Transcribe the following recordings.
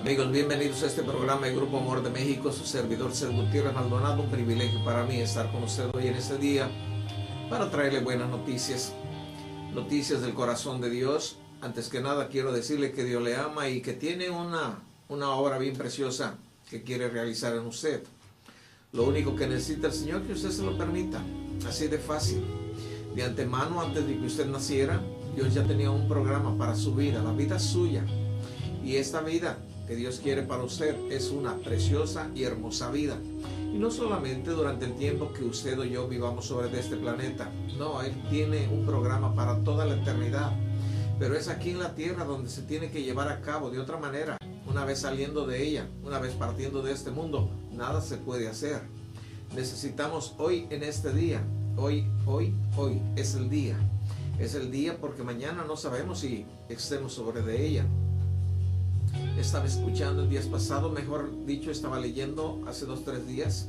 Amigos, bienvenidos a este programa de Grupo Amor de México, su servidor César Gutiérrez Maldonado. Un privilegio para mí estar con usted hoy en este día para traerle buenas noticias, noticias del corazón de Dios. Antes que nada quiero decirle que Dios le ama y que tiene una obra bien preciosa que quiere realizar en usted. Lo único que necesita el Señor es que usted se lo permita, así de fácil. De antemano, antes de que usted naciera, Dios ya tenía un programa para su vida, la vida suya. Y esta vida que Dios quiere para usted es una preciosa y hermosa vida. Y no solamente durante el tiempo que usted o yo vivamos sobre este planeta. No, Él tiene un programa para toda la eternidad. Pero es aquí en la tierra donde se tiene que llevar a cabo. De otra manera, una vez saliendo de ella, una vez partiendo de este mundo, nada se puede hacer. Necesitamos hoy en este día, hoy es el día. Es el día porque mañana no sabemos si estemos sobre de ella. Estaba escuchando el día pasado, mejor dicho, estaba leyendo hace 2 o 3 días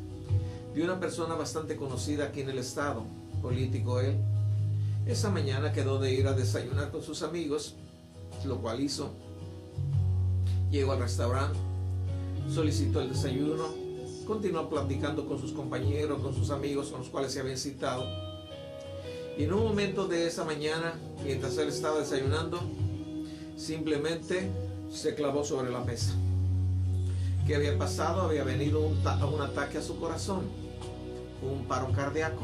de una persona bastante conocida aquí en el estado, político él. Esa mañana quedó de ir a desayunar con sus amigos, lo cual hizo. Llegó al restaurante, solicitó el desayuno, continuó platicando con sus compañeros, con sus amigos con los cuales se habían citado. Y en un momento de esa mañana, mientras él estaba desayunando, simplemente se clavó sobre la mesa. ¿Qué había pasado? Había venido un ataque a su corazón, un paro cardíaco.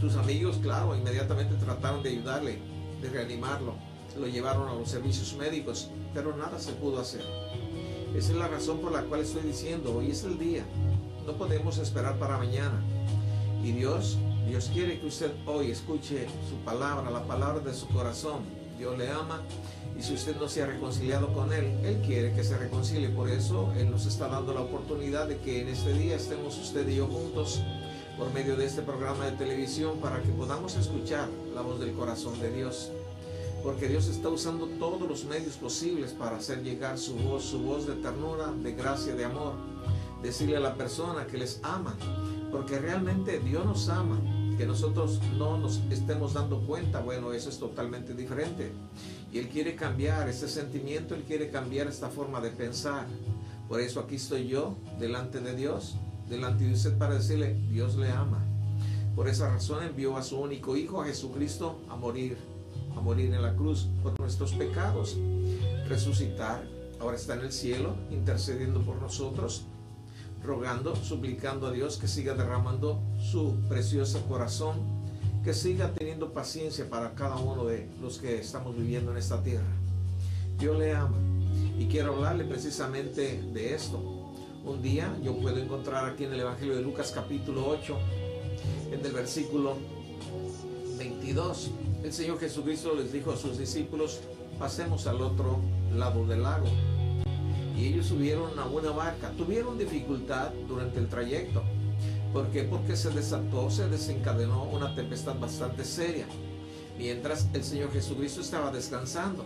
Sus amigos, claro, inmediatamente trataron de ayudarle, de reanimarlo. Lo llevaron a los servicios médicos, pero nada se pudo hacer. Esa es la razón por la cual estoy diciendo, hoy es el día. No podemos esperar para mañana. Y Dios quiere que usted hoy escuche su palabra, la palabra de su corazón. Dios le ama. Y si usted no se ha reconciliado con Él, Él quiere que se reconcilie. Por eso Él nos está dando la oportunidad de que en este día estemos usted y yo juntos por medio de este programa de televisión para que podamos escuchar la voz del corazón de Dios. Porque Dios está usando todos los medios posibles para hacer llegar su voz de ternura, de gracia, de amor. Decirle a la persona que les ama, porque realmente Dios nos ama. Que nosotros no nos estemos dando cuenta, bueno, eso es totalmente diferente. Y Él quiere cambiar ese sentimiento, Él quiere cambiar esta forma de pensar. Por eso aquí estoy yo, delante de Dios, delante de usted para decirle, Dios le ama. Por esa razón envió a su único Hijo, a Jesucristo, a morir en la cruz por nuestros pecados, resucitar. Ahora está en el cielo, intercediendo por nosotros, rogando, suplicando a Dios que siga derramando su precioso corazón, que siga teniendo paciencia para cada uno de los que estamos viviendo en esta tierra. Dios le ama y quiero hablarle precisamente de esto. Un día yo puedo encontrar aquí en el Evangelio de Lucas capítulo 8, en el versículo 22, el Señor Jesucristo les dijo a sus discípulos, pasemos al otro lado del lago. Y ellos subieron a una barca. Tuvieron dificultad durante el trayecto. ¿Por qué? Porque se desencadenó una tempestad bastante seria. Mientras el Señor Jesucristo estaba descansando.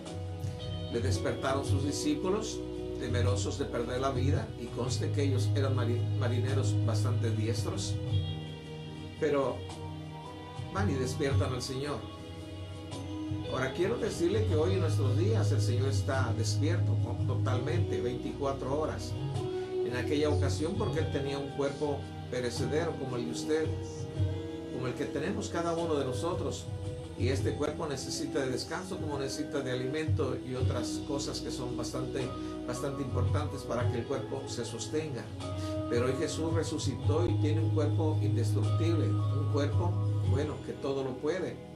Le despertaron sus discípulos, temerosos de perder la vida. Y conste que ellos eran marineros bastante diestros. Pero van y despiertan al Señor. Ahora quiero decirle que hoy en nuestros días el Señor está despierto totalmente, 24 horas. En aquella ocasión porque Él tenía un cuerpo perecedero como el de usted, como el que tenemos cada uno de nosotros. Y este cuerpo necesita de descanso como necesita de alimento y otras cosas que son bastante importantes para que el cuerpo se sostenga. Pero hoy Jesús resucitó y tiene un cuerpo indestructible, un cuerpo, bueno, que todo lo puede.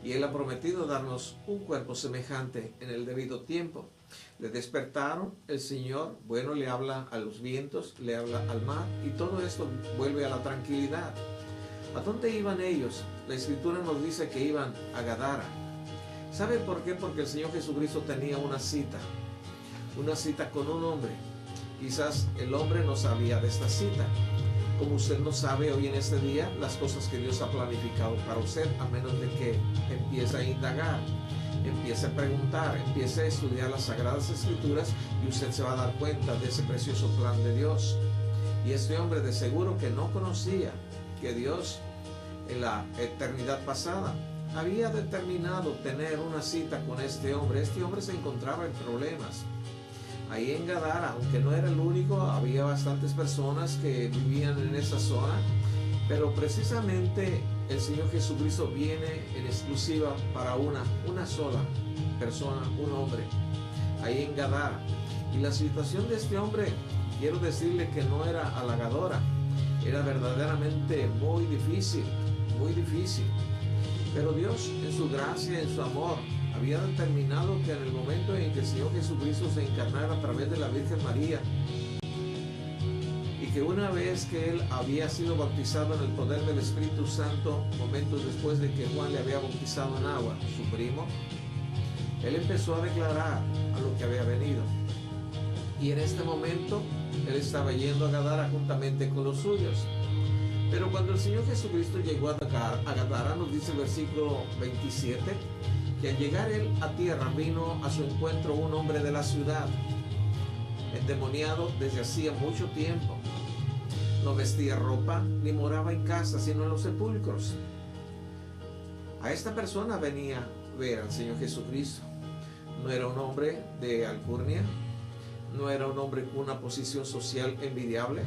Y Él ha prometido darnos un cuerpo semejante en el debido tiempo. Le despertaron, el Señor, bueno, le habla a los vientos, le habla al mar, y todo esto vuelve a la tranquilidad. ¿A dónde iban ellos? La Escritura nos dice que iban a Gadara. ¿Sabe por qué? Porque el Señor Jesucristo tenía una cita con un hombre. Quizás el hombre no sabía de esta cita. Como usted no sabe hoy en este día las cosas que Dios ha planificado para usted, a menos de que empiece a indagar, empiece a preguntar, empiece a estudiar las Sagradas Escrituras y usted se va a dar cuenta de ese precioso plan de Dios. Y este hombre de seguro que no conocía que Dios en la eternidad pasada había determinado tener una cita con este hombre. Este hombre se encontraba en problemas. Ahí en Gadara, aunque no era el único, había bastantes personas que vivían en esa zona, pero precisamente el Señor Jesucristo viene en exclusiva para una sola persona, un hombre, ahí en Gadara. Y la situación de este hombre, quiero decirle que no era halagadora, era verdaderamente muy difícil, muy difícil. Pero Dios, en su gracia, en su amor, había determinado que en el momento en que el Señor Jesucristo se encarnara a través de la Virgen María, y que una vez que él había sido bautizado en el poder del Espíritu Santo, momentos después de que Juan le había bautizado en agua, su primo, él empezó a declarar a lo que había venido. Y en este momento él estaba yendo a Gadara juntamente con los suyos. Pero cuando el Señor Jesucristo llegó a Gadara, nos dice el versículo 27, que al llegar él a tierra vino a su encuentro un hombre de la ciudad, endemoniado desde hacía mucho tiempo. No vestía ropa ni moraba en casa, sino en los sepulcros. A esta persona venía a ver al Señor Jesucristo. No era un hombre de alcurnia, no era un hombre con una posición social envidiable,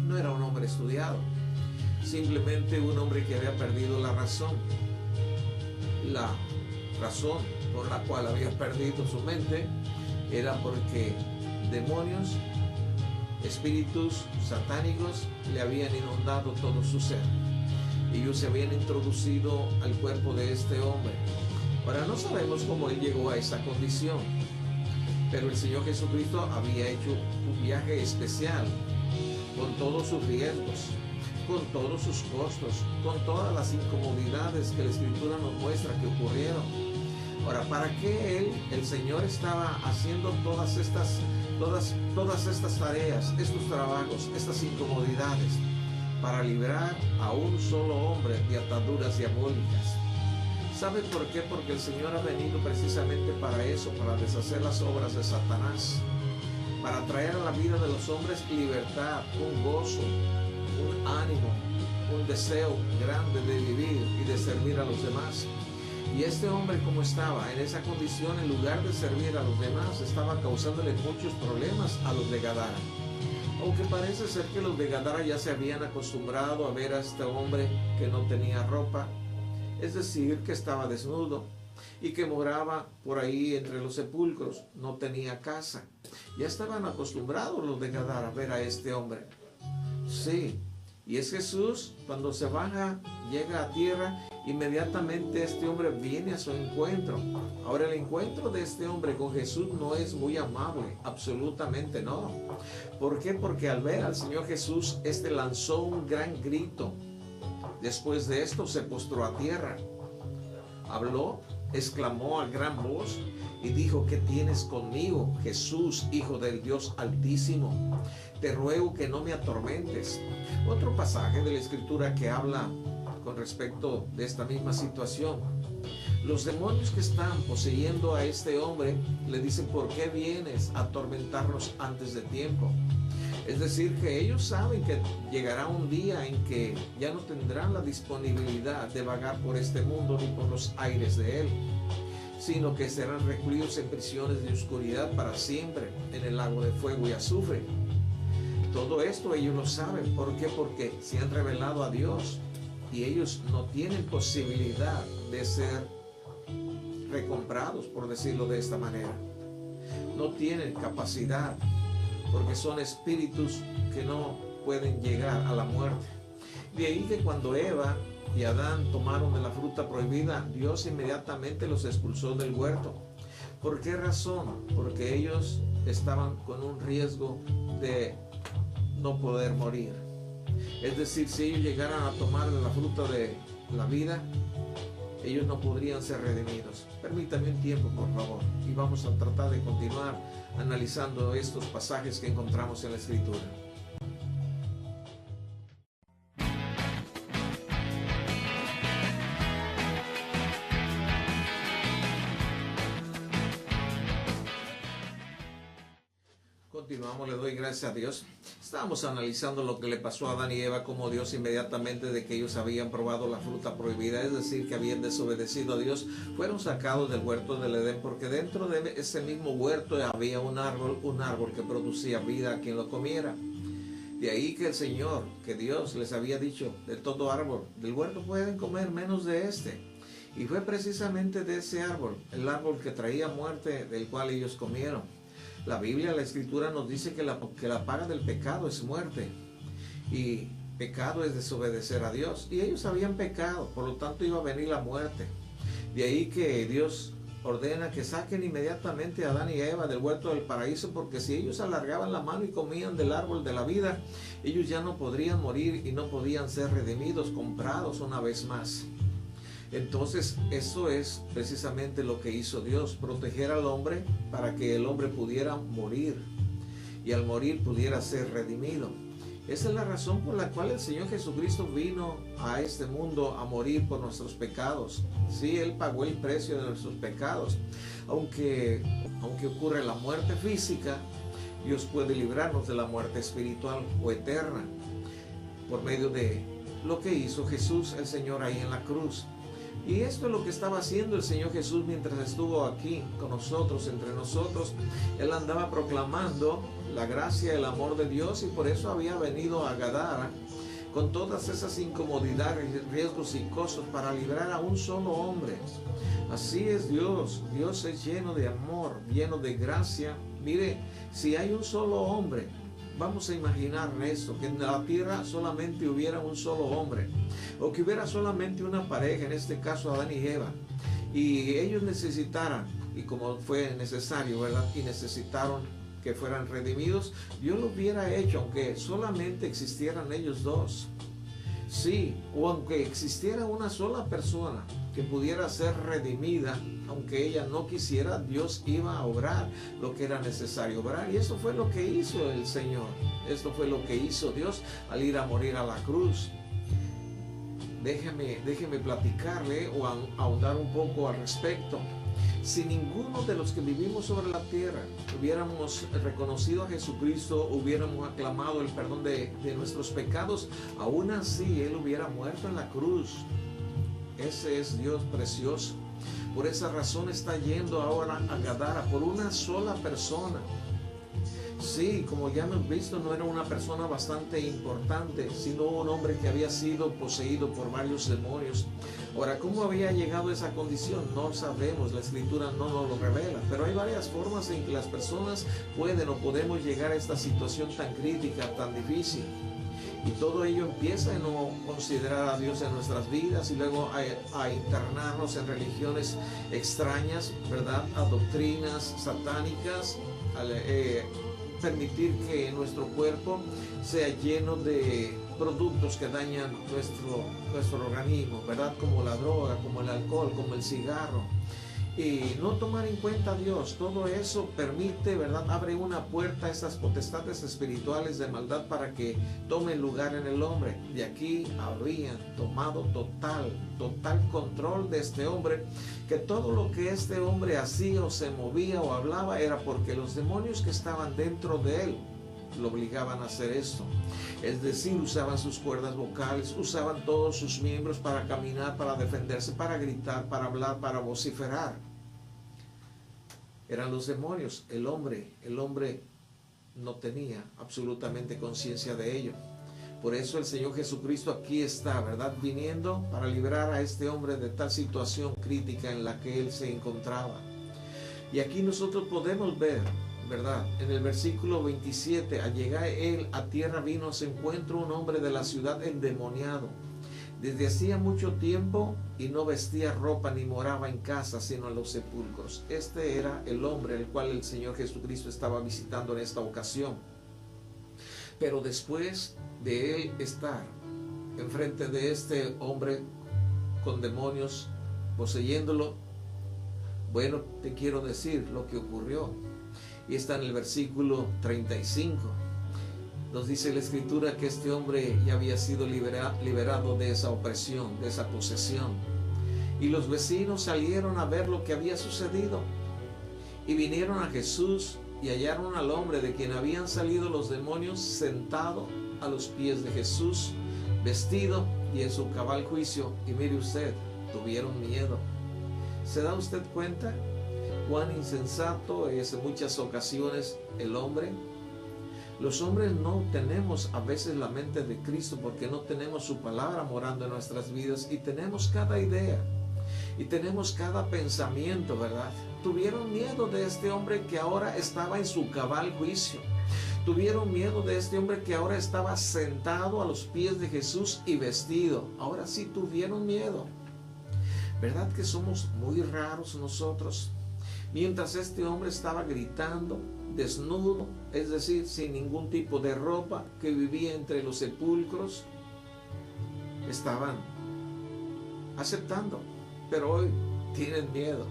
no era un hombre estudiado, simplemente un hombre que había perdido la razón. La razón por la cual había perdido su mente era porque demonios, espíritus satánicos le habían inundado todo su ser. Ellos se habían introducido al cuerpo de este hombre. Ahora no sabemos cómo él llegó a esa condición, pero el Señor Jesucristo había hecho un viaje especial, con todos sus riesgos, con todos sus costos, con todas las incomodidades que la Escritura nos muestra que ocurrieron. Ahora, ¿para qué él, el Señor, estaba haciendo todas estas tareas, estos trabajos, estas incomodidades? Para librar a un solo hombre de ataduras diabólicas. ¿Sabe por qué? Porque el Señor ha venido precisamente para eso, para deshacer las obras de Satanás, para traer a la vida de los hombres libertad, un gozo, un ánimo, un deseo grande de vivir y de servir a los demás. Y este hombre, como estaba en esa condición, en lugar de servir a los demás, estaba causándole muchos problemas a los de Gadara. Aunque parece ser que los de Gadara ya se habían acostumbrado a ver a este hombre que no tenía ropa, es decir, que estaba desnudo y que moraba por ahí entre los sepulcros, no tenía casa. Ya estaban acostumbrados los de Gadara a ver a este hombre. Sí, y es Jesús, cuando se baja, llega a tierra, inmediatamente este hombre viene a su encuentro. Ahora, el encuentro de este hombre con Jesús no es muy amable, absolutamente no. ¿Por qué? Porque al ver al Señor Jesús, este lanzó un gran grito. Después de esto se postró a tierra. Habló, exclamó a gran voz y dijo: ¿qué tienes conmigo, Jesús, Hijo del Dios Altísimo? Te ruego que no me atormentes. Otro pasaje de la Escritura que habla con respecto de esta misma situación. Los demonios que están poseyendo a este hombre le dicen: ¿por qué vienes a atormentarnos antes de tiempo? Es decir, que ellos saben que llegará un día en que ya no tendrán la disponibilidad de vagar por este mundo ni por los aires de él, sino que serán recluidos en prisiones de oscuridad para siempre, en el lago de fuego y azufre. Todo esto ellos lo saben. ¿Por qué? Porque se han revelado a Dios y ellos no tienen posibilidad de ser recomprados, por decirlo de esta manera. No tienen capacidad, porque son espíritus que no pueden llegar a la muerte. De ahí que cuando Eva y Adán tomaron de la fruta prohibida, Dios inmediatamente los expulsó del huerto. ¿Por qué razón? Porque ellos estaban con un riesgo de no poder morir. Es decir, si ellos llegaran a tomar de la fruta de la vida, ellos no podrían ser redimidos. Permítame un tiempo, por favor, y vamos a tratar de continuar analizando estos pasajes que encontramos en la Escritura. Continuamos, le doy gracias a Dios. Estábamos analizando lo que le pasó a Adán y Eva, como Dios inmediatamente de que ellos habían probado la fruta prohibida, es decir, que habían desobedecido a Dios, fueron sacados del huerto del Edén, porque dentro de ese mismo huerto había un árbol que producía vida a quien lo comiera. De ahí que el Señor, que Dios les había dicho, de todo árbol del huerto pueden comer menos de este. Y fue precisamente de ese árbol, el árbol que traía muerte, del cual ellos comieron. La Biblia, la Escritura nos dice que la paga del pecado es muerte. Y pecado es desobedecer a Dios. Y ellos habían pecado, por lo tanto iba a venir la muerte. De ahí que Dios ordena que saquen inmediatamente a Adán y Eva del huerto del paraíso, porque si ellos alargaban la mano y comían del árbol de la vida, ellos ya no podrían morir y no podían ser redimidos, comprados una vez más. Entonces eso es precisamente lo que hizo Dios, proteger al hombre para que el hombre pudiera morir y al morir pudiera ser redimido. Esa es la razón por la cual el Señor Jesucristo vino a este mundo a morir por nuestros pecados. Sí, Él pagó el precio de nuestros pecados. Aunque ocurre la muerte física, Dios puede librarnos de la muerte espiritual o eterna por medio de lo que hizo Jesús, el Señor, ahí en la cruz. Y esto es lo que estaba haciendo el Señor Jesús mientras estuvo aquí con nosotros, entre nosotros. Él andaba proclamando la gracia y el amor de Dios, y por eso había venido a Gadara con todas esas incomodidades, riesgos y costos para librar a un solo hombre. Así es Dios. Dios es lleno de amor, lleno de gracia. Mire, si hay un solo hombre, vamos a imaginar esto, que en la tierra solamente hubiera un solo hombre, o que hubiera solamente una pareja, en este caso Adán y Eva, y ellos necesitaran, y como fue necesario, ¿verdad? Y necesitaron que fueran redimidos, Dios lo hubiera hecho, aunque solamente existieran ellos dos. Sí, o aunque existiera una sola persona que pudiera ser redimida, aunque ella no quisiera, Dios iba a obrar lo que era necesario obrar. Y eso fue lo que hizo el Señor. Esto fue lo que hizo Dios al ir a morir a la cruz. Déjeme platicarle o ahondar un poco al respecto. Si ninguno de los que vivimos sobre la tierra hubiéramos reconocido a Jesucristo, hubiéramos aclamado el perdón de nuestros pecados, aún así Él hubiera muerto en la cruz. Ese es Dios precioso. Por esa razón está yendo ahora a Gadara por una sola persona. Sí, como ya hemos visto, no era una persona bastante importante, sino un hombre que había sido poseído por varios demonios. Ahora, ¿cómo había llegado a esa condición? No sabemos, la Escritura no nos lo revela, pero hay varias formas en que las personas pueden o podemos llegar a esta situación tan crítica, tan difícil. Y todo ello empieza en no considerar a Dios en nuestras vidas y luego a internarnos en religiones extrañas, ¿verdad? A doctrinas satánicas, permitir que nuestro cuerpo sea lleno de productos que dañan nuestro organismo, ¿verdad? Como la droga, como el alcohol, como el cigarro. Y no tomar en cuenta a Dios. Todo eso permite, ¿verdad? Abre una puerta a esas potestades espirituales de maldad para que tomen lugar en el hombre. De aquí habrían tomado total control de este hombre, que todo lo que este hombre hacía o se movía o hablaba era porque los demonios que estaban dentro de él lo obligaban a hacer esto. Es decir, usaban sus cuerdas vocales, usaban todos sus miembros para caminar, para defenderse, para gritar, para hablar, para vociferar. Eran los demonios. El hombre no tenía absolutamente conciencia de ello. Por eso el Señor Jesucristo aquí está, ¿verdad? Viniendo para librar a este hombre de tal situación crítica en la que él se encontraba. Y aquí nosotros podemos ver, ¿verdad? En el versículo 27, al llegar él a tierra vino a su encuentro un hombre de la ciudad endemoniado, desde hacía mucho tiempo, y no vestía ropa ni moraba en casa, sino en los sepulcros. Este era el hombre al cual el Señor Jesucristo estaba visitando en esta ocasión. Pero después de él estar enfrente de este hombre con demonios poseyéndolo, bueno, te quiero decir lo que ocurrió. Y está en el versículo 35. Nos dice la Escritura que este hombre ya había sido liberado de esa opresión, de esa posesión. Y los vecinos salieron a ver lo que había sucedido. Y vinieron a Jesús y hallaron al hombre de quien habían salido los demonios sentado a los pies de Jesús, vestido y en su cabal juicio. Y mire usted, tuvieron miedo. ¿Se da usted cuenta cuán insensato es en muchas ocasiones el hombre? Los hombres no tenemos a veces la mente de Cristo porque no tenemos su palabra morando en nuestras vidas, y tenemos cada idea y tenemos cada pensamiento, ¿verdad? Tuvieron miedo de este hombre que ahora estaba en su cabal juicio. Tuvieron miedo de este hombre que ahora estaba sentado a los pies de Jesús y vestido. Ahora sí tuvieron miedo. ¿Verdad que somos muy raros nosotros? Mientras este hombre estaba gritando, desnudo, es decir, sin ningún tipo de ropa, que vivía entre los sepulcros, estaban aceptando. Pero hoy tienen miedo.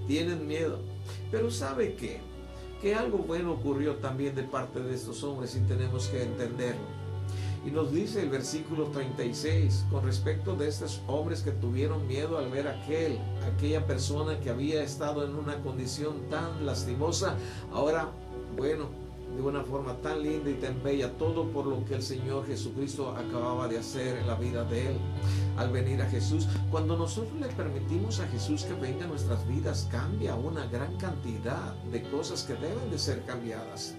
Tienen miedo. Pero ¿sabe qué? Que algo bueno ocurrió también de parte de estos hombres, y tenemos que entenderlo. Y nos dice el versículo 36, con respecto de estos hombres que tuvieron miedo al ver aquella persona que había estado en una condición tan lastimosa, ahora, bueno, de una forma tan linda y tan bella, todo por lo que el Señor Jesucristo acababa de hacer en la vida de él. Al venir a Jesús, cuando nosotros le permitimos a Jesús que venga a nuestras vidas, cambia una gran cantidad de cosas que deben de ser cambiadas.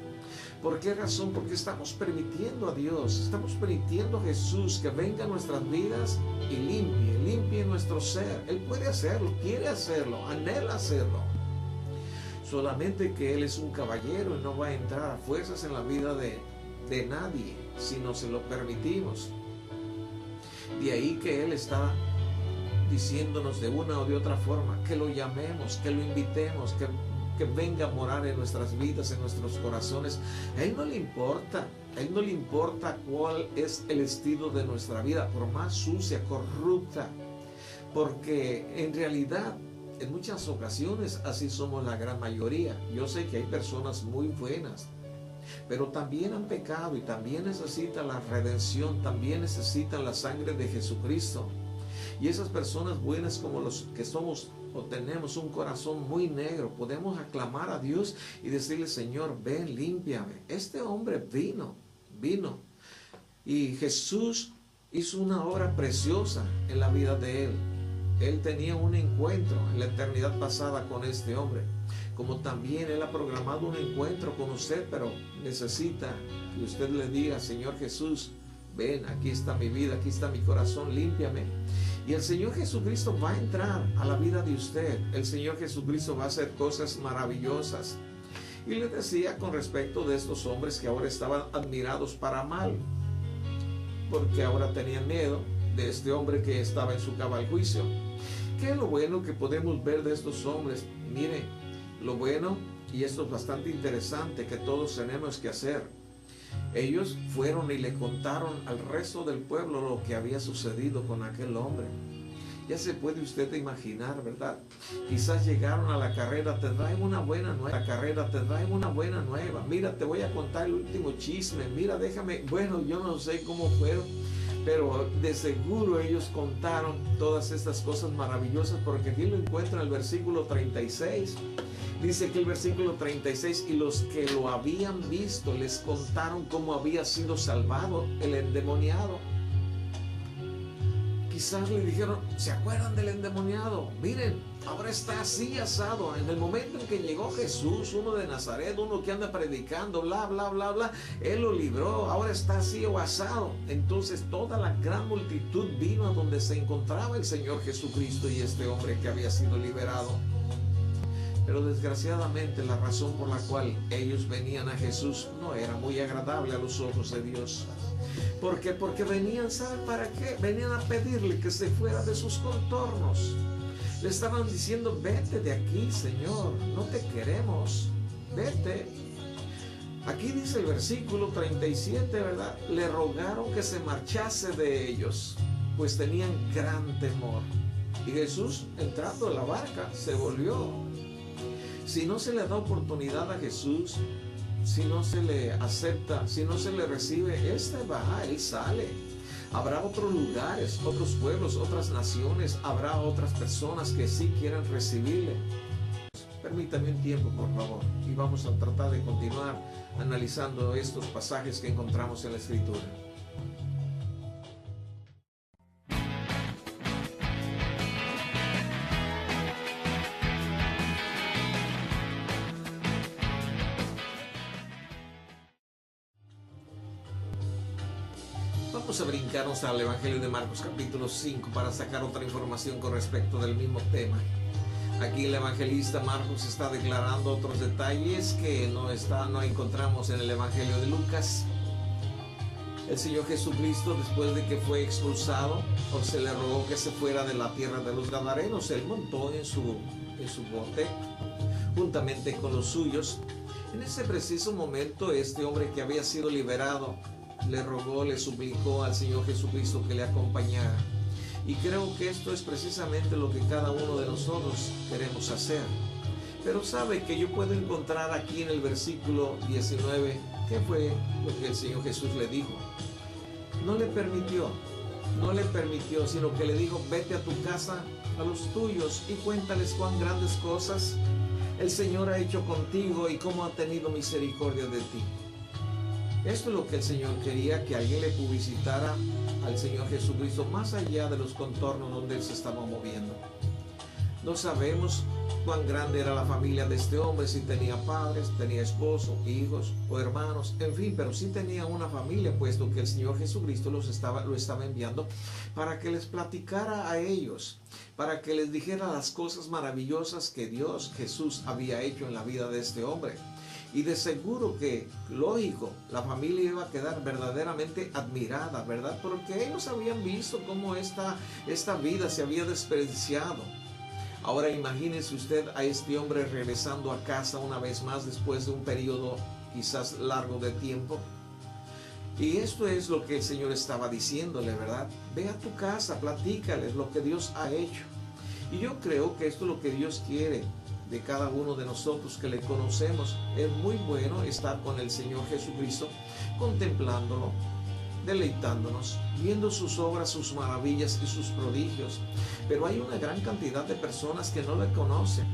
¿Por qué razón? Porque estamos permitiendo a Dios, estamos permitiendo a Jesús que venga a nuestras vidas y limpie nuestro ser. Él puede hacerlo, quiere hacerlo, anhela hacerlo. Solamente que Él es un caballero y no va a entrar a fuerzas en la vida de nadie si no se lo permitimos. De ahí que Él está diciéndonos de una o de otra forma que lo llamemos, que lo invitemos, que venga a morar en nuestras vidas, en nuestros corazones. A Él no le importa cuál es el estilo de nuestra vida, por más sucia, corrupta, porque en realidad en muchas ocasiones así somos la gran mayoría. Yo sé que hay personas muy buenas, pero también han pecado y también necesitan la redención, también necesitan la sangre de Jesucristo. Y esas personas buenas, como los que somos o tenemos un corazón muy negro, podemos aclamar a Dios y decirle: Señor, ven, límpiame. Este hombre vino. Y Jesús hizo una obra preciosa en la vida de él. Él tenía un encuentro en la eternidad pasada con este hombre, como también Él ha programado un encuentro con usted, pero necesita que usted le diga: Señor Jesús, ven, aquí está mi vida, aquí está mi corazón, límpiame. Y el Señor Jesucristo va a entrar a la vida de usted. El Señor Jesucristo va a hacer cosas maravillosas. Y le decía con respecto de estos hombres que ahora estaban admirados para mal, porque ahora tenían miedo de este hombre que estaba en su cabal juicio. ¿Qué es lo bueno que podemos ver de estos hombres? Mire, lo bueno, y esto es bastante interesante, que todos tenemos que hacer. Ellos fueron y le contaron al resto del pueblo lo que había sucedido con aquel hombre. Ya se puede usted imaginar, ¿verdad? Quizás llegaron a la carrera: te traen una buena nueva. La carrera: te traen una buena nueva. Mira, te voy a contar el último chisme. Mira, déjame. Bueno, yo no sé cómo fueron, pero de seguro ellos contaron todas estas cosas maravillosas, porque aquí lo encuentra en el versículo 36. Dice que el versículo 36: y los que lo habían visto les contaron cómo había sido salvado el endemoniado. Quizás le dijeron: ¿se acuerdan del endemoniado? Miren, ahora está así asado. En el momento en que llegó Jesús, uno de Nazaret, uno que anda predicando, bla, bla, bla, bla, Él lo libró, ahora está así o asado. Entonces toda la gran multitud vino a donde se encontraba el Señor Jesucristo y este hombre que había sido liberado. Pero desgraciadamente la razón por la cual ellos venían a Jesús no era muy agradable a los ojos de Dios. ¿Por qué? Porque venían, ¿saben para qué? Venían a pedirle que se fuera de sus contornos. Le estaban diciendo: vete de aquí, Señor, no te queremos, vete. Aquí dice el versículo 37, ¿verdad? Le rogaron que se marchase de ellos, pues tenían gran temor. Y Jesús, entrando en la barca, se volvió. Si no se le da oportunidad a Jesús, si no se le acepta, si no se le recibe, Él sale. Habrá otros lugares, otros pueblos, otras naciones, habrá otras personas que sí quieran recibirle. permítame un tiempo, por favor, y vamos a tratar de continuar analizando estos pasajes que encontramos en la Escritura. Vamos a brincarnos al Evangelio de Marcos capítulo 5 para sacar otra información con respecto del mismo tema. Aquí el evangelista Marcos está declarando otros detalles que no encontramos en el Evangelio de Lucas. El Señor Jesucristo, después de que fue expulsado o se le rogó que se fuera de la tierra de los Gadarenos, él montó en su bote juntamente con los suyos. En ese preciso momento, este hombre que había sido liberado le rogó, le suplicó al Señor Jesucristo que le acompañara. Y creo que esto es precisamente lo que cada uno de nosotros queremos hacer. Pero sabe que yo puedo encontrar aquí en el versículo 19 qué fue lo que el Señor Jesús le dijo. No le permitió, sino que le dijo: vete a tu casa, a los tuyos, y cuéntales cuán grandes cosas el Señor ha hecho contigo y cómo ha tenido misericordia de ti. Esto es lo que el Señor quería, que alguien le publicitara al Señor Jesucristo más allá de los contornos donde Él se estaba moviendo. No sabemos cuán grande era la familia de este hombre, si tenía padres, tenía esposo, hijos o hermanos, en fin, pero sí tenía una familia, puesto que el Señor Jesucristo lo estaba enviando para que les platicara a ellos, para que les dijera las cosas maravillosas que Dios, Jesús, había hecho en la vida de este hombre. Y de seguro que, lógico, la familia iba a quedar verdaderamente admirada, ¿verdad? Porque ellos habían visto cómo esta vida se había desperdiciado. Ahora imagínense usted a este hombre regresando a casa una vez más después de un periodo quizás largo de tiempo. Y esto es lo que el Señor estaba diciéndole, ¿verdad? Ve a tu casa, platícales lo que Dios ha hecho. Y yo creo que esto es lo que Dios quiere de cada uno de nosotros que le conocemos. Es muy bueno estar con el Señor Jesucristo, contemplándolo, deleitándonos, viendo sus obras, sus maravillas y sus prodigios. Pero hay una gran cantidad de personas que no le conocen.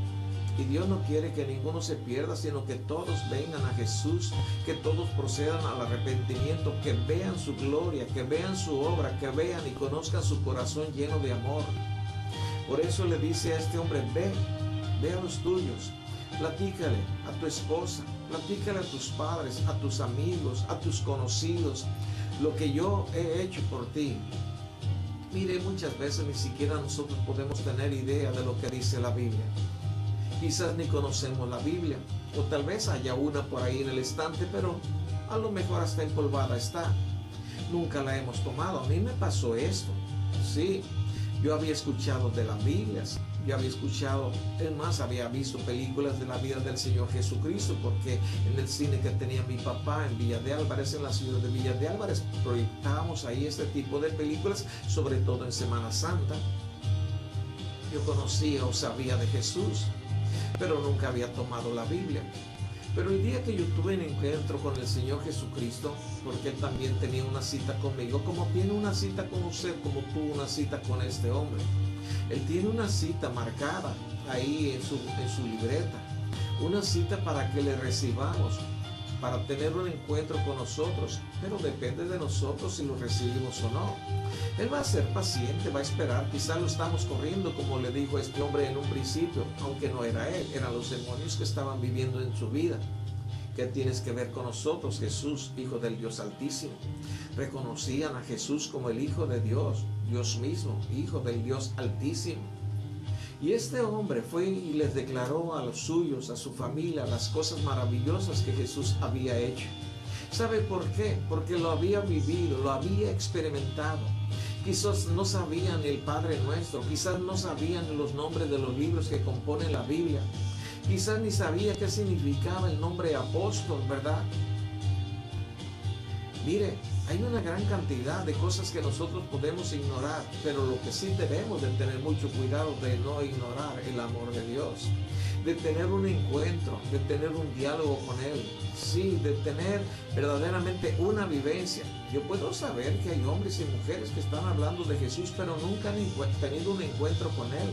Y Dios no quiere que ninguno se pierda, sino que todos vengan a Jesús, que todos procedan al arrepentimiento, que vean su gloria, que vean su obra, que vean y conozcan su corazón lleno de amor. Por eso le dice a este hombre: ve a los tuyos, platícale a tu esposa, platícale a tus padres, a tus amigos, a tus conocidos, lo que yo he hecho por ti. Mire, muchas veces ni siquiera nosotros podemos tener idea de lo que dice la Biblia. Quizás ni conocemos la Biblia, o tal vez haya una por ahí en el estante, pero a lo mejor hasta empolvada está. Nunca la hemos tomado. A mí me pasó esto. Sí, yo había escuchado de las Biblias, yo había escuchado, es más, había visto películas de la vida del Señor Jesucristo, porque en el cine que tenía mi papá en Villa de Álvarez, en la ciudad de Villa de Álvarez, proyectábamos ahí este tipo de películas, sobre todo en Semana Santa. Yo conocía o sabía de Jesús, pero nunca había tomado la Biblia. Pero el día que yo tuve un encuentro con el Señor Jesucristo, porque Él también tenía una cita conmigo, como tiene una cita con usted, como tuvo una cita con este hombre. Él tiene una cita marcada ahí en su libreta, una cita para que le recibamos, para tener un encuentro con nosotros, pero depende de nosotros si lo recibimos o no. Él va a ser paciente, va a esperar. Quizás lo estamos corriendo, como le dijo este hombre en un principio, aunque no era él, eran los demonios que estaban viviendo en su vida. ¿Qué tienes que ver con nosotros? Jesús, Hijo del Dios Altísimo. Reconocían a Jesús como el Hijo de Dios, Dios mismo, Hijo del Dios Altísimo. Y este hombre fue y les declaró a los suyos, a su familia, las cosas maravillosas que Jesús había hecho. ¿Sabe por qué? Porque lo había vivido, lo había experimentado. Quizás no sabían el Padre Nuestro, quizás no sabían los nombres de los libros que componen la Biblia. Quizás ni sabía qué significaba el nombre apóstol, ¿verdad? Mire, hay una gran cantidad de cosas que nosotros podemos ignorar, pero lo que sí debemos de tener mucho cuidado de no ignorar el amor de Dios, de tener un encuentro, de tener un diálogo con Él, sí, de tener verdaderamente una vivencia. Yo puedo saber que hay hombres y mujeres que están hablando de Jesús, pero nunca han tenido un encuentro con Él.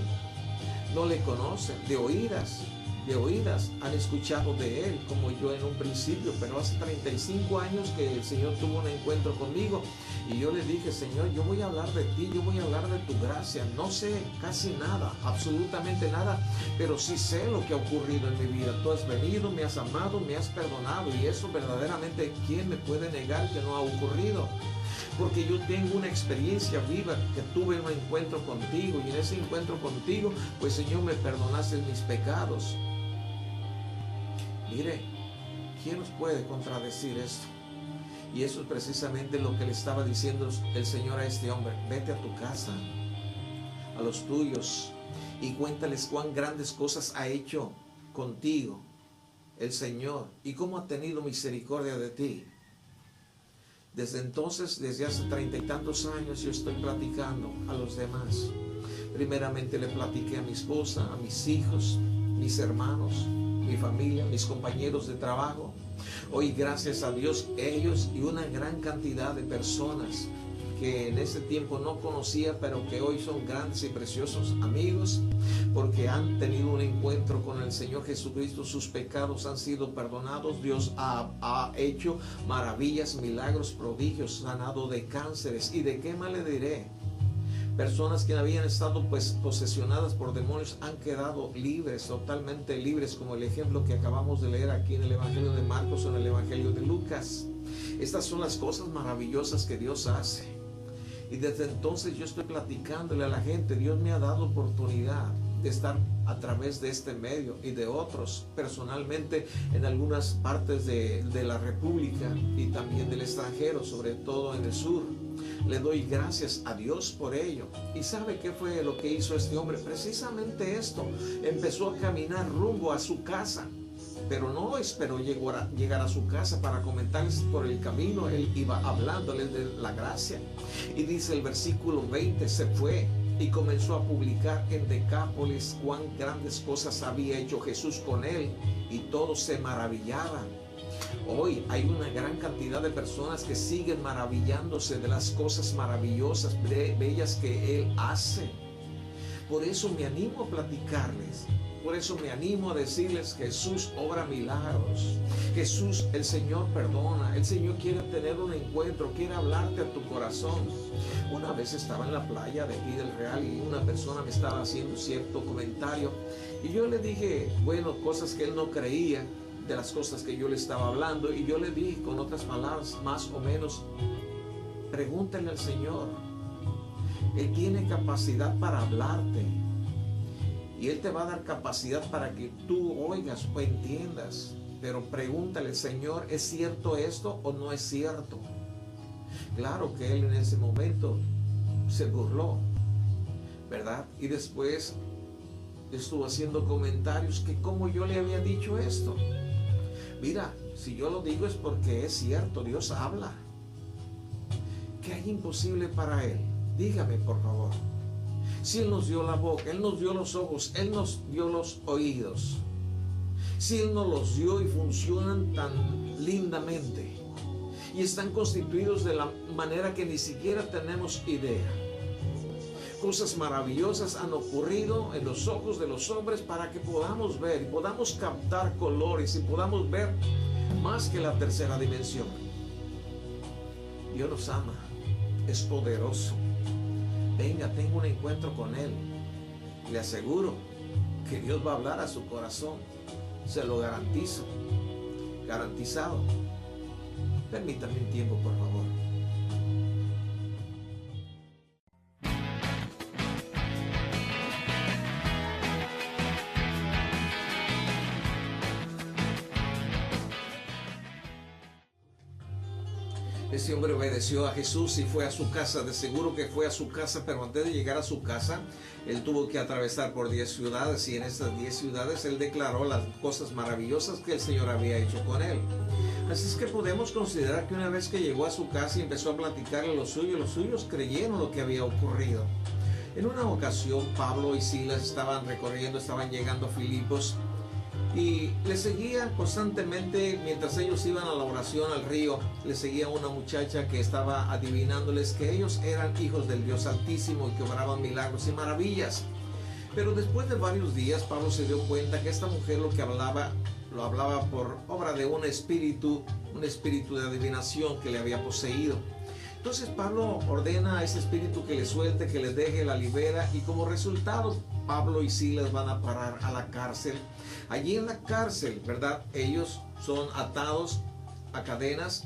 No le conocen, de oídas, de oídas han escuchado de Él, como yo en un principio, pero hace 35 años que el Señor tuvo un encuentro conmigo y yo le dije: Señor, yo voy a hablar de ti, yo voy a hablar de tu gracia. No sé casi nada, absolutamente nada, pero sí sé lo que ha ocurrido en mi vida. Tú has venido, me has amado, me has perdonado, y eso verdaderamente, ¿quién me puede negar que no ha ocurrido? Porque yo tengo una experiencia viva, que tuve un encuentro contigo, y en ese encuentro contigo, pues Señor, me perdonaste mis pecados. Mire, ¿quién nos puede contradecir esto? Y eso es precisamente lo que le estaba diciendo el Señor a este hombre: vete a tu casa, a los tuyos, y cuéntales cuán grandes cosas ha hecho contigo el Señor y cómo ha tenido misericordia de ti. Desde entonces, desde hace 30 y tantos años, yo estoy platicando a los demás. Primeramente le platiqué a mi esposa, a mis hijos, mis hermanos, mi familia, mis compañeros de trabajo. Hoy, gracias a Dios, ellos y una gran cantidad de personas que en ese tiempo no conocía, pero que hoy son grandes y preciosos amigos, porque han tenido un encuentro con el Señor Jesucristo. Sus pecados han sido perdonados. Dios ha hecho maravillas, milagros, prodigios, sanado de cánceres. ¿Y de qué más le diré? Personas que habían estado posesionadas por demonios han quedado libres, totalmente libres, como el ejemplo que acabamos de leer aquí en el Evangelio de Marcos o en el Evangelio de Lucas. Estas son las cosas maravillosas que Dios hace. Y desde entonces yo estoy platicándole a la gente. Dios me ha dado oportunidad de estar a través de este medio y de otros, personalmente en algunas partes de la República y también del extranjero, sobre todo en el sur. Le doy gracias a Dios por ello. ¿Y sabe qué fue lo que hizo este hombre? Precisamente esto. Empezó a caminar rumbo a su casa, pero no esperó llegar a su casa para comentarles por el camino. Él iba hablándoles de la gracia. Y dice el versículo 20, se fue y comenzó a publicar en Decápolis cuán grandes cosas había hecho Jesús con él, y todos se maravillaban. Hoy hay una gran cantidad de personas que siguen maravillándose de las cosas maravillosas, bellas que Él hace. Por eso me animo a platicarles. Por eso me animo a decirles: Jesús obra milagros. Jesús, el Señor perdona. El Señor quiere tener un encuentro, quiere hablarte a tu corazón. Una vez estaba en la playa de aquí del Real y una persona me estaba haciendo cierto comentario. Y yo le dije, bueno, cosas que él no creía de las cosas que yo le estaba hablando. Y yo le dije con otras palabras, más o menos: pregúntale al Señor. Él tiene capacidad para hablarte. Y Él te va a dar capacidad para que tú oigas o entiendas. Pero pregúntale: Señor, ¿es cierto esto o no es cierto? Claro que Él en ese momento se burló, ¿verdad? Y después estuvo haciendo comentarios que cómo yo le había dicho esto. Mira, si yo lo digo es porque es cierto, Dios habla. ¿Qué hay imposible para Él? Dígame, por favor. Si Él nos dio la boca, Él nos dio los ojos, Él nos dio los oídos. Si Él nos los dio y funcionan tan lindamente y están constituidos de la manera que ni siquiera tenemos idea. Cosas maravillosas han ocurrido en los ojos de los hombres para que podamos ver y podamos captar colores y podamos ver más que la tercera dimensión. Dios nos ama, es poderoso. Venga, tenga un encuentro con Él. Le aseguro que Dios va a hablar a su corazón. Se lo garantizo. Garantizado. Permítame un tiempo, por favor. Ese hombre obedeció a Jesús y fue a su casa. De seguro que fue a su casa, pero antes de llegar a su casa, él tuvo que atravesar por 10 ciudades, y en esas 10 ciudades él declaró las cosas maravillosas que el Señor había hecho con él. Así es que podemos considerar que una vez que llegó a su casa y empezó a platicarle a los suyos creyeron lo que había ocurrido. En una ocasión, Pablo y Silas estaban llegando a Filipos, y le seguían constantemente. Mientras ellos iban a la oración al río, le seguía una muchacha que estaba adivinándoles que ellos eran hijos del Dios Altísimo y que obraban milagros y maravillas. Pero después de varios días, Pablo se dio cuenta que esta mujer lo hablaba por obra de un espíritu de adivinación que le había poseído. Entonces Pablo ordena a ese espíritu que le suelte, que le deje, la libera, y como resultado Pablo y Silas van a parar a la cárcel. Allí en la cárcel, ¿verdad? Ellos son atados a cadenas,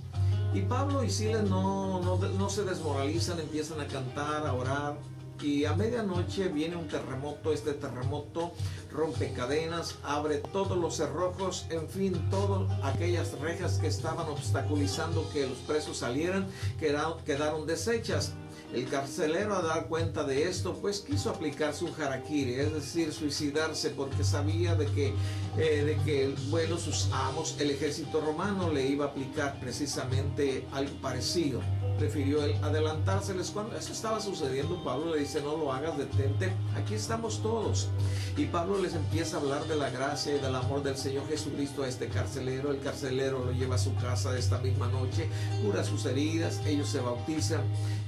y Pablo y Silas no se desmoralizan, empiezan a cantar, a orar. Y a medianoche viene un terremoto. Este terremoto rompe cadenas, abre todos los cerrojos, en fin, todas aquellas rejas que estaban obstaculizando que los presos salieran, quedaron deshechas. El carcelero, a dar cuenta de esto, pues quiso aplicarse un harakiri, es decir, suicidarse, porque sabía de que sus amos, el ejército romano, le iba a aplicar precisamente algo parecido. Prefirió él adelantárseles. Cuando eso estaba sucediendo, Pablo le dice: no lo hagas, detente, aquí estamos todos. Y Pablo les empieza a hablar de la gracia y del amor del Señor Jesucristo a este carcelero. El carcelero lo lleva a su casa esta misma noche, cura sus heridas, ellos se bautizan,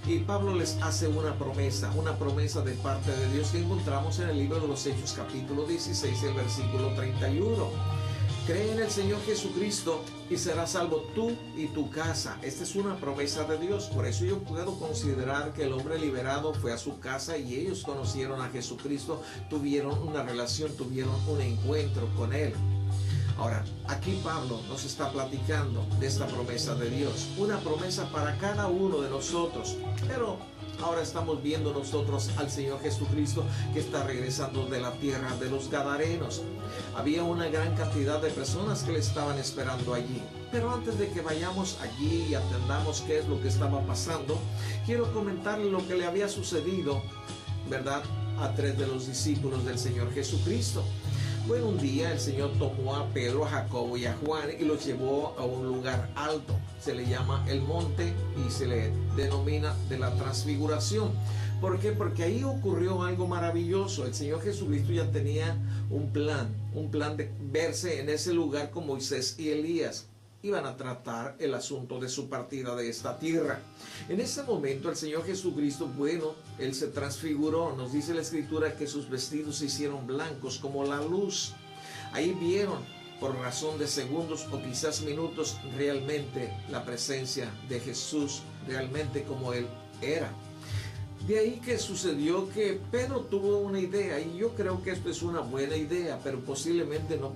y Pablo les hace una promesa de parte de Dios que encontramos en el libro de los Hechos, capítulo 16, el versículo 31. Cree en el Señor Jesucristo y serás salvo tú y tu casa. Esta es una promesa de Dios. Por eso yo puedo considerar que el hombre liberado fue a su casa y ellos conocieron a Jesucristo, tuvieron una relación, tuvieron un encuentro con Él. Ahora, aquí Pablo nos está platicando de esta promesa de Dios, una promesa para cada uno de nosotros. Pero ahora estamos viendo nosotros al Señor Jesucristo que está regresando de la tierra de los Gadarenos. Había una gran cantidad de personas que le estaban esperando allí. Pero antes de que vayamos allí y atendamos qué es lo que estaba pasando, quiero comentarle lo que le había sucedido, ¿verdad?, a 3 de los discípulos del Señor Jesucristo. Bueno, un día el Señor tomó a Pedro, a Jacobo y a Juan y los llevó a un lugar alto. Se le llama el monte y se le denomina de la transfiguración. ¿Por qué? Porque ahí ocurrió algo maravilloso. El Señor Jesucristo ya tenía un plan de verse en ese lugar con Moisés y Elías. Iban a tratar el asunto de su partida de esta tierra. En ese momento el Señor Jesucristo, bueno, Él se transfiguró. Nos dice la Escritura que sus vestidos se hicieron blancos como la luz. Ahí vieron, por razón de segundos o quizás minutos, realmente la presencia de Jesús, realmente como Él era. De ahí que sucedió que Pedro tuvo una idea, y yo creo que esto es una buena idea, pero posiblemente no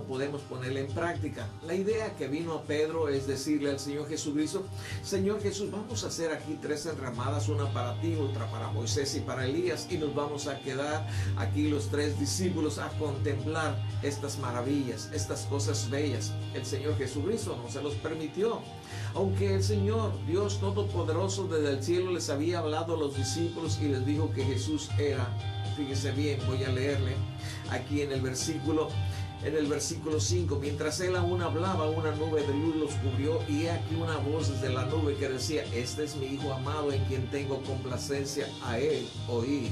podemos ponerla en práctica. La idea que vino a Pedro es decirle al Señor Jesucristo: Señor Jesús, vamos a hacer aquí 3 enramadas, una para ti, otra para Moisés y para Elías, y nos vamos a quedar aquí los 3 discípulos a contemplar estas maravillas, estas cosas bellas. El Señor Jesucristo no se los permitió. Aunque el Señor, Dios Todopoderoso, desde el cielo les había hablado a los discípulos y les dijo que Jesús era, fíjese bien, voy a leerle aquí en el versículo 5, mientras él aún hablaba, una nube de luz los cubrió, y he aquí una voz desde la nube que decía: este es mi Hijo amado en quien tengo complacencia, a él oír.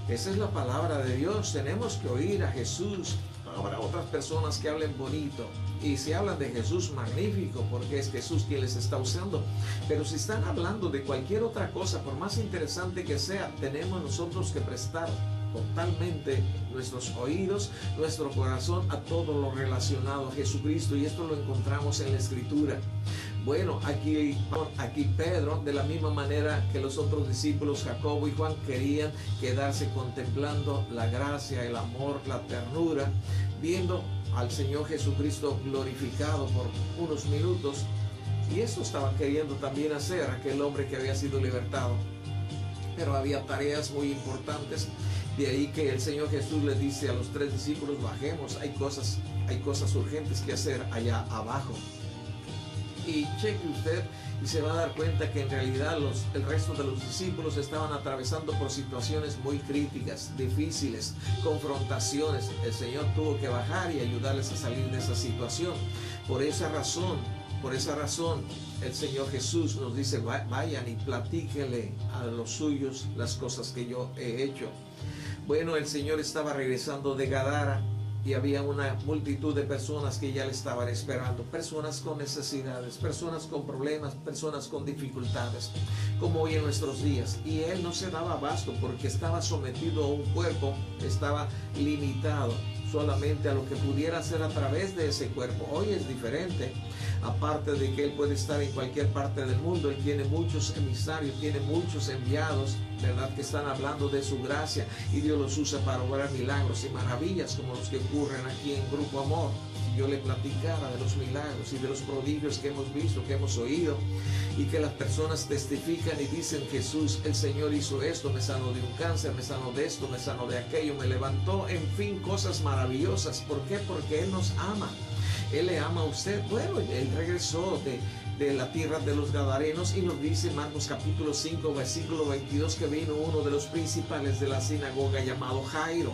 Esa es la palabra de Dios. Tenemos que oír a Jesús. Habrá otras personas que hablen bonito, y si hablan de Jesús, magnífico, porque es Jesús quien les está usando. Pero si están hablando de cualquier otra cosa, por más interesante que sea, tenemos nosotros que prestar totalmente nuestros oídos, nuestro corazón a todo lo relacionado a Jesucristo, y esto lo encontramos en la Escritura. Bueno, aquí Pedro, de la misma manera que los otros discípulos, Jacobo y Juan, querían quedarse contemplando la gracia, el amor, la ternura, viendo al Señor Jesucristo glorificado por unos minutos. Y eso estaba queriendo también hacer aquel hombre que había sido libertado. Pero había tareas muy importantes. De ahí que el Señor Jesús les dice a los 3 discípulos: bajemos, hay cosas urgentes que hacer allá abajo. Y cheque usted y se va a dar cuenta que en realidad el resto de los discípulos estaban atravesando por situaciones muy críticas, difíciles, confrontaciones. El Señor tuvo que bajar y ayudarles a salir de esa situación. Por esa razón, el Señor Jesús nos dice: vayan y platíquenle a los suyos las cosas que yo he hecho. Bueno, el Señor estaba regresando de Gadara, y había una multitud de personas que ya le estaban esperando, personas con necesidades, personas con problemas, personas con dificultades, como hoy en nuestros días. Y él no se daba abasto porque estaba sometido a un cuerpo, estaba limitado solamente a lo que pudiera hacer a través de ese cuerpo. Hoy es diferente. Aparte de que él puede estar en cualquier parte del mundo, él tiene muchos emisarios, tiene muchos enviados, ¿verdad?, que están hablando de su gracia, y Dios los usa para obrar milagros y maravillas como los que ocurren aquí en Grupo Amor. Si yo le platicara de los milagros y de los prodigios que hemos visto, que hemos oído, y que las personas testifican y dicen: Jesús, el Señor hizo esto, me sanó de un cáncer, me sanó de esto, me sanó de aquello, me levantó, en fin, cosas maravillosas. ¿Por qué? Porque Él nos ama. Él le ama a usted. Bueno, Él regresó de la tierra de los Gadarenos, y nos dice Marcos capítulo 5, versículo 22, que vino uno de los principales de la sinagoga llamado Jairo.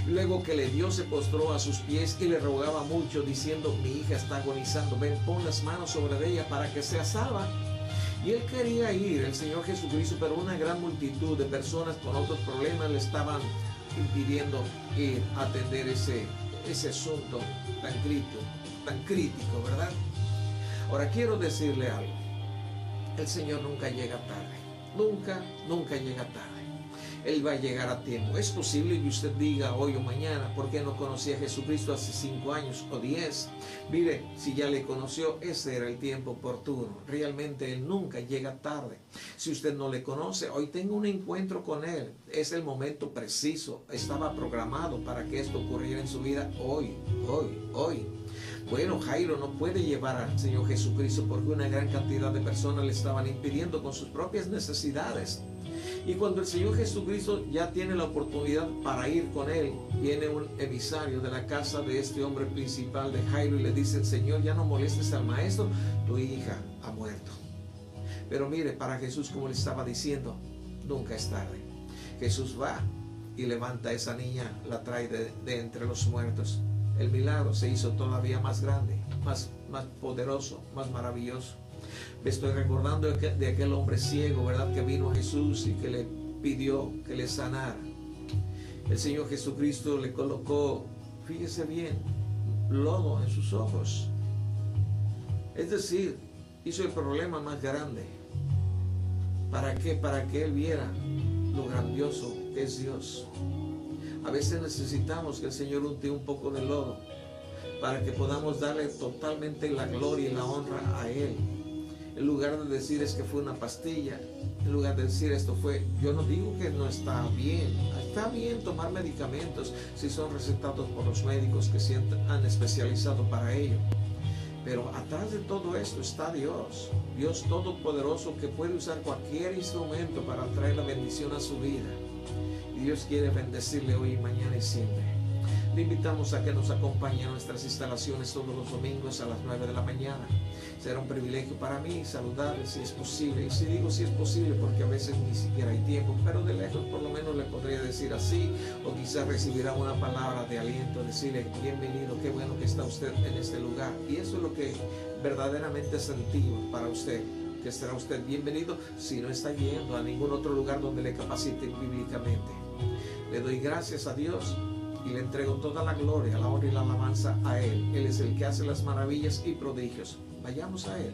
Luego que le vio, se postró a sus pies y le rogaba mucho, diciendo: mi hija está agonizando, ven, pon las manos sobre ella para que sea salva. Y él quería ir, el Señor Jesucristo, pero una gran multitud de personas con otros problemas le estaban impidiendo ir a atender ese asunto tan crítico, ¿verdad? Ahora quiero decirle algo: el Señor nunca llega tarde, nunca llega tarde. Él va a llegar a tiempo. Es posible que usted diga hoy o mañana: ¿por qué no conocí a Jesucristo hace 5 años o 10? Mire, si ya le conoció, ese era el tiempo oportuno. Realmente Él nunca llega tarde. Si usted no le conoce, hoy tenga un encuentro con Él. Es el momento preciso. Estaba programado para que esto ocurriera en su vida hoy. Bueno, Jairo no puede llevar al Señor Jesucristo porque una gran cantidad de personas le estaban impidiendo con sus propias necesidades. Y cuando el Señor Jesucristo ya tiene la oportunidad para ir con él, viene un emisario de la casa de este hombre principal de Jairo y le dice: Señor, ya no molestes al maestro, tu hija ha muerto. Pero mire, para Jesús, como le estaba diciendo, nunca es tarde. Jesús va y levanta a esa niña, la trae de entre los muertos. El milagro se hizo todavía más grande, más poderoso, más maravilloso. Me estoy recordando de aquel hombre ciego, ¿verdad?, que vino a Jesús y que le pidió que le sanara. El Señor Jesucristo le colocó, fíjese bien, lodo en sus ojos. Es decir, hizo el problema más grande. ¿Para qué? Para que él viera lo grandioso que es Dios. A veces necesitamos que el Señor unte un poco de lodo para que podamos darle totalmente la gloria y la honra a Él. En lugar de decir es que fue una pastilla, en lugar de decir esto fue, yo no digo que no está bien tomar medicamentos si son recetados por los médicos que se han especializado para ello. Pero atrás de todo esto está Dios Todopoderoso, que puede usar cualquier instrumento para traer la bendición a su vida. Y Dios quiere bendecirle hoy, mañana y siempre. Le invitamos a que nos acompañe a nuestras instalaciones todos los domingos a las 9 de la mañana. Será un privilegio para mí saludarle si es posible. Y si digo si es posible porque a veces ni siquiera hay tiempo, pero de lejos por lo menos le podría decir así, o quizás recibirá una palabra de aliento, decirle: bienvenido, qué bueno que está usted en este lugar. Y eso es lo que verdaderamente sentimos para usted, que será usted bienvenido si no está yendo a ningún otro lugar donde le capaciten bíblicamente. Le doy gracias a Dios y le entrego toda la gloria, la honra y la alabanza a Él. Él es el que hace las maravillas y prodigios. Vayamos a Él.